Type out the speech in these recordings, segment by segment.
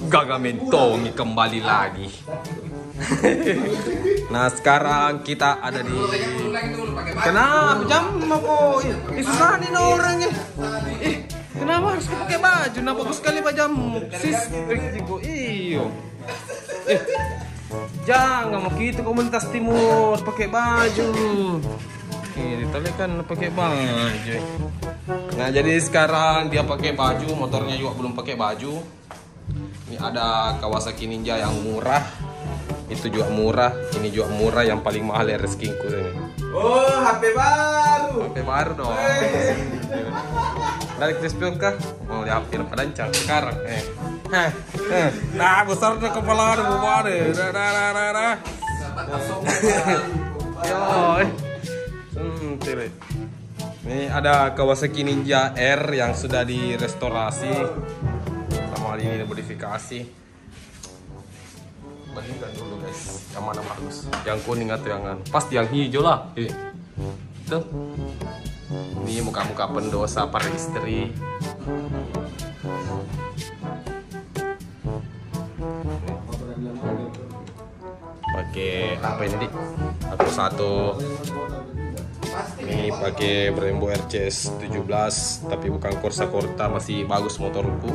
Gagamentong kembali lagi. Nah sekarang kita ada di. Kenapa jam apa? Susah nih orangnya. Kenapa harus pakai baju? Nah bagus sekali jam. Sis, iyo. Jangan mau gitu komunitas timur pakai baju. Ini tadi kan pakai baju. Nah jadi sekarang dia pakai baju, motornya juga belum pakai baju. Ini ada Kawasaki Ninja yang murah. Itu juga murah, ini juga murah, yang paling mahal ya rezekinku ini. Oh, HP baru. HP baru dong. Dari Crispion kah? Oh, ya HP perancang sekarang. Nah, besar tuh kepala ada bubar. Dah. Yo. Ini ada Kawasaki Ninja R yang sudah direstorasi. Sama ini dimodifikasi. Bandingkan dulu guys, yang mana bagus? Yang kuning atau yang pasti yang hijau lah. Tuh. Ini muka-muka pendosa para istri. Pakai apa ini dik? Aku satu. Ini pakai Brembo RCS 17, tapi bukan Corsa Corta, masih bagus motorku.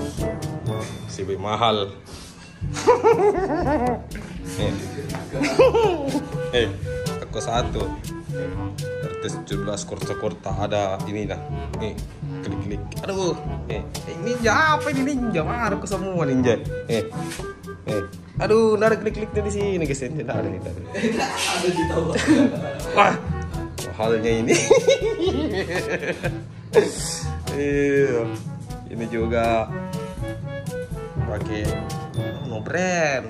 Masih lebih mahal. Aku satu RCS 17 Corsa Corta ada ini dah. Klik. Aduh. Ninja apa ini ninja? Marah aku semua ninja. Aduh, nada klik di sini guys. Tidak ada. Ada di tahu. Wah. Mahalnya ini. Ini juga pakai no brand.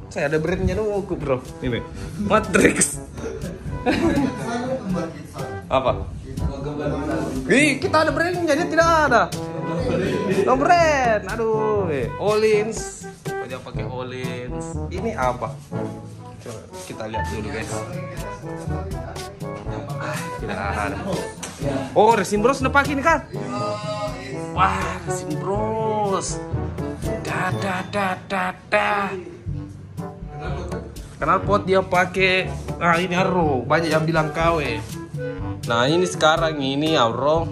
Saya ada brandnya nunggu bro. Ini Matrix. Apa? Kita ada brandnya, dia tidak ada. No brand. Aduh, Olins. Dia pakai Olins. Ini apa? Coba kita lihat dulu guys. Tidak ada. Oh, resin bros udah pakai ini kan? Wah, resin bros. Knalpot dia pakai. Nah, ini Arrow. Banyak yang bilang KW. Nah, ini sekarang ini Arrow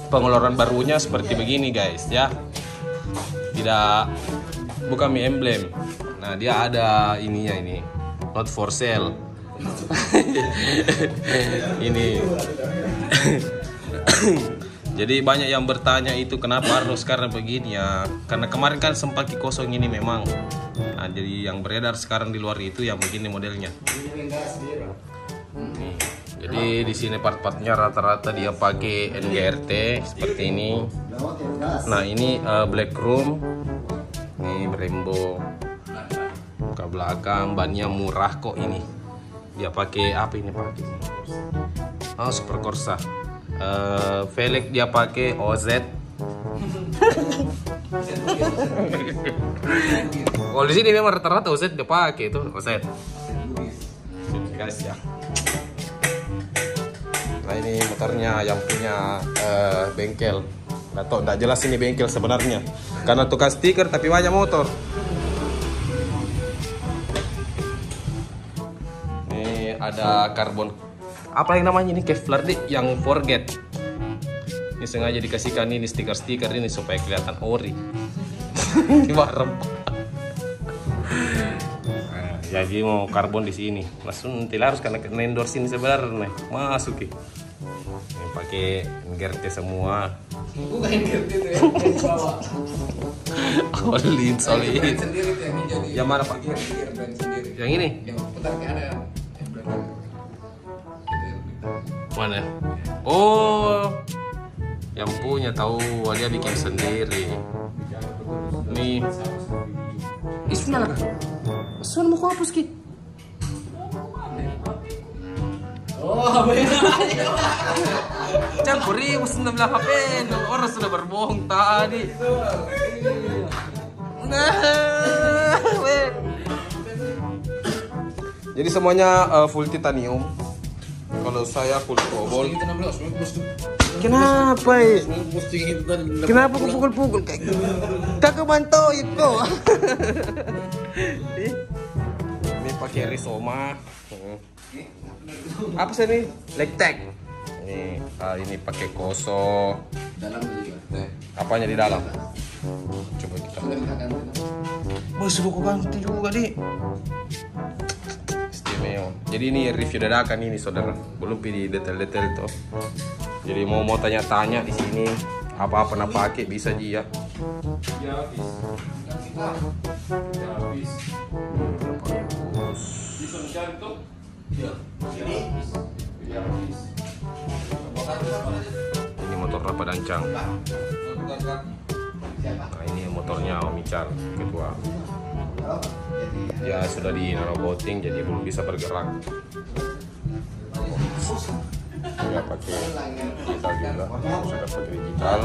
pengeluaran barunya seperti begini guys ya. Bukan Mi emblem. Nah, dia ada ininya ini. Not for sale. Ini. Jadi banyak yang bertanya itu kenapa harus sekarang begini ya? Karena kemarin kan sempat kosong ini memang. Nah, jadi yang beredar sekarang di luar itu yang begini modelnya. Nih. Jadi di sini part-partnya rata-rata dia pakai NGRT seperti ini. Nah, ini Black Room. Ini Brembo. Ke belakang bannya murah kok ini. Dia pakai apa ini pakai? Oh, Super Corsa. Velg dia pakai OZ. Kalau di sini memang rata-rata OZ dia pakai itu OZ. Guys ya. Nah ini motornya yang punya bengkel. Nggak jelas ini bengkel sebenarnya. Karena tukang stiker tapi banyak motor. Ini ada karbon. Apa yang namanya ini Kevlar dik yang forget. Ini sengaja dikasihkan ini stiker-stiker ini supaya kelihatan ori. Barem. Nah, jadi mau karbon di sini. Langsung tidak harus karena endorse ini sebenarnya masuk ya. Ini pakai NGRT semua. Bukan NGRT itu ya, yang bawah. Olin. Brand sendiri tuh yang jadi. Yang mana pak? Brand sendiri. Yang ini? Yang putarnya ada. Mana? Oh, yang punya tahu dia bikin sendiri. Nih, sudah lah. Sudah mau hapus ki? Oh, beda. Campuri, musim 16 HP. Orang sudah berbohong tadi. Jadi semuanya full titanium. Kalau saya full cobalt. Kenapa? Posting itu tadi. Kenapa kau pukul-pukul kayak kakak bantu itu? Ini pakai risoma. Apa sih ini? Lectek. Ini pakai koso. Dalam juga. Apanya di dalam? Coba kita. Bos, suruh kau ganti juga nih. Istimewa. Jadi ini review dadakan ini saudara. Belum pilih detail-detail itu. Jadi mau tanya-tanya di sini apa-apa nak pakai bisa ji ya. Ya habis. Bisa mencari tuh? Ya. Ini motor Rapat Ancang. Nah ini motornya Om Icar kedua. Ya sudah di roboting jadi belum bisa bergerak. Juga pakai digital juga, sudah pakai digital.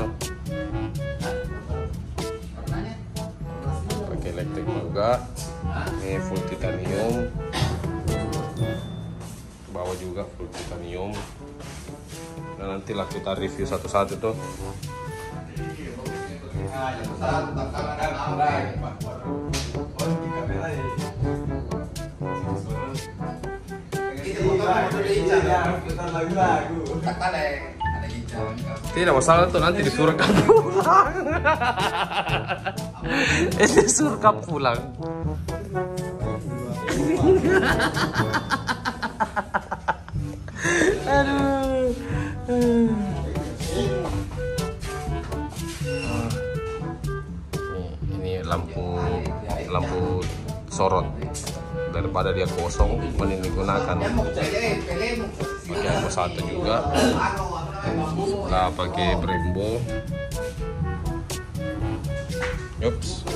Pakai elektrik juga. Ini full titanium. Bawah juga full titanium. Nah nantilah kita review satu-satu tuh. Tidak masalah tuh nanti disuruh kamu pulang. Disuruh kamu pulang. Aduh. Ini lampu sorot. Daripada dia kosong, mending digunakan. Pakai lampu satu juga. Nah, pakai Brembo. Yups.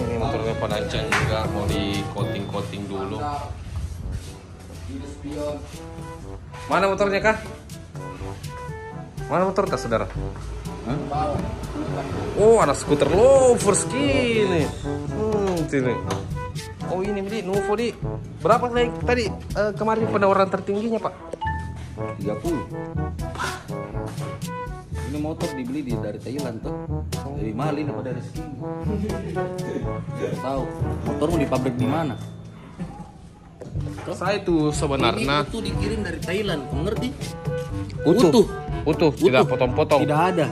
Ini motornya Panancang juga mau di coating dulu. Mana motornya kah? Mana motor kah saudara? Oh ada skuter lovers gini. Sini. Oh ini beli Nuvo di. Berapa tadi kemarin penawaran tertingginya Pak? 30. Ini motor dibeli dari Thailand tuh. Lebih mahal ini daripada dari sini. Tahu motor mau di pabrik di mana? Saya itu sebenarnya itu dikirim dari Thailand, kamu ngerti? Utuh, tidak potong-potong. Tidak ada.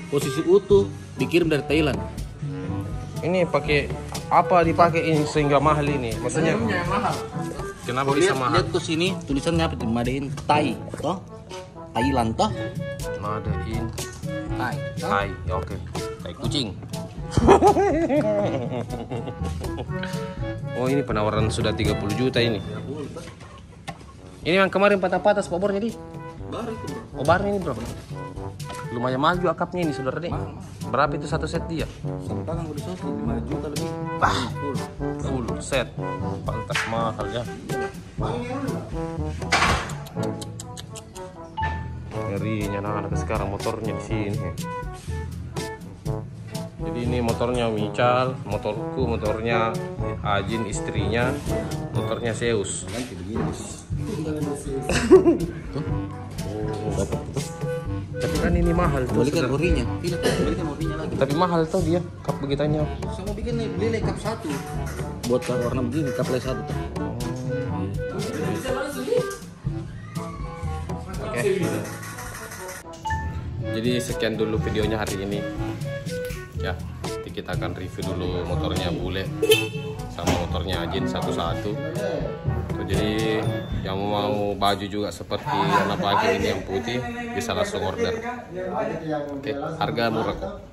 Posisi utuh dikirim dari Thailand. Ini pakai apa dipakai ini sehingga mahal ini? Maksudnya mahal. kenapa bisa mahal? Lihat ke sini tulisannya apa? Made in Thai, toh? Thailand toh? Made in Thai. Thai, ya oke. Tai kucing. Oh ini penawaran sudah 30 juta ini. Ini yang kemarin patah-patah spobornya di. Baru itu, bro. Oh baru ini bro. Lumayan mahal juga akapnya ini saudara nih. Berapa itu satu set dia? Satu tangan udah selesai 5 juta lebih. Full set. Pantas mahal ya. Ngerinya anak-anak sekarang motornya di sini. Jadi ini motornya Mical, motorku, motornya Ajin istrinya, motornya Zeus. Ganti begini. Dapat tuh. Tapi kan ini mahal tuh. Balikan morinya. Tidak, balikan morinya lagi. Tapi mahal tuh dia kap begitanya. Saya mau bikin beli kap 1. Buat warna begini kap 1. Oke. Jadi sekian dulu videonya hari ini. Ya, nanti kita akan review dulu motornya Bule sama motornya Ajin satu-satu. Jadi yang mau baju juga seperti warna pagi ini yang putih bisa langsung order. Oke, harga murah kok.